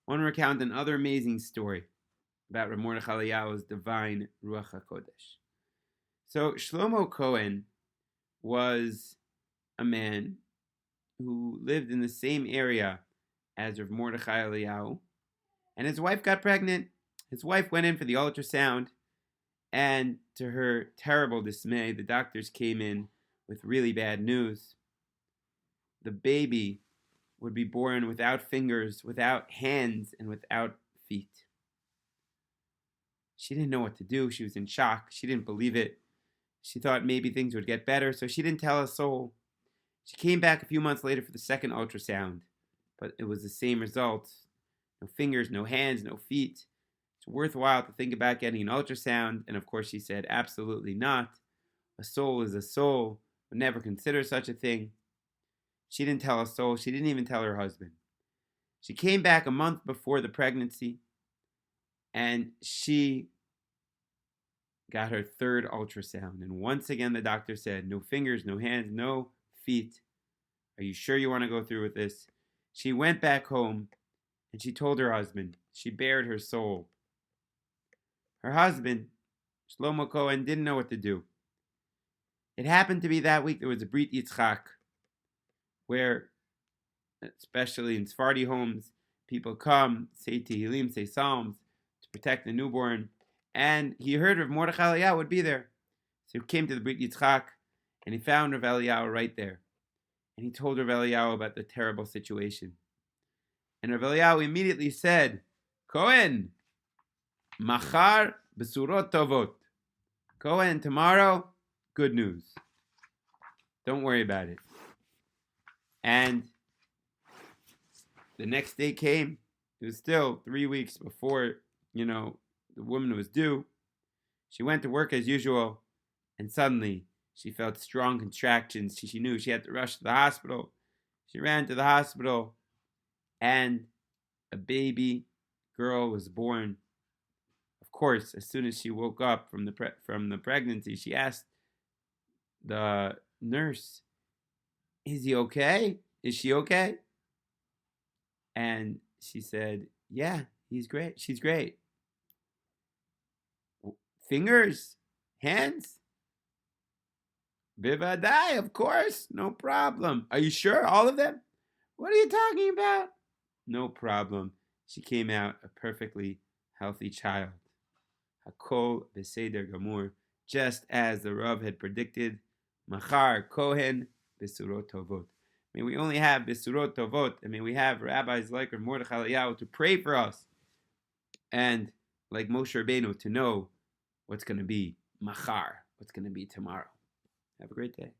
I want to recount another amazing story about Rav Mordechai Eliyahu's divine Ruach Hakodesh. So Shlomo Cohen was a man who lived in the same area as Rav Mordechai Eliyahu, and his wife got pregnant. His wife went in for the ultrasound, and to her terrible dismay, the doctors came in with really bad news. The baby would be born without fingers, without hands, and without feet. She didn't know what to do. She was in shock. She didn't believe it. She thought maybe things would get better, so she didn't tell a soul. She came back a few months later for the second ultrasound, but it was the same results. No fingers, no hands, no feet. It's worthwhile to think about getting an ultrasound, and of course she said, absolutely not. A soul is a soul. Would never consider such a thing. She didn't tell a soul. She didn't even tell her husband. She came back a month before the pregnancy, and she got her third ultrasound. And once again, the doctor said, no fingers, no hands, no feet. Are you sure you want to go through with this? She went back home, and she told her husband. She bared her soul. Her husband, Shlomo Cohen, didn't know what to do. It happened to be that week there was a Brit Yitzchak, where, especially in Sephardi homes, people come, say Tehillim, say Psalms, to protect the newborn. And he heard Rav Mordechai Eliyahu would be there. So he came to the Brit Yitzchak, and he found Rav Eliyahu right there. And he told Rav Eliyahu about the terrible situation. And Rav Eliyahu immediately said, Cohen, machar besurot tovot. Cohen, tomorrow, good news. Don't worry about it. And the next day came. It was still 3 weeks before, the woman was due. She went to work as usual, and suddenly she felt strong contractions. She knew she had to rush to the hospital. She ran to the hospital, and a baby girl was born. Of course, as soon as she woke up from the pregnancy, she asked the nurse, is he okay? Is she okay? And she said, yeah, he's great. She's great. Fingers? Hands? Bivadai, of course. No problem. Are you sure? All of them? What are you talking about? No problem. She came out a perfectly healthy child. Hakol beseder gamur. Just as the Rav had predicted. Machar Cohen besurot tovot. May we only have besurot tovot, and may we have rabbis like Rav Mordechai Eliyahu to pray for us, and like Moshe Rabbeinu to know what's going to be machar, what's going to be tomorrow. Have a great day.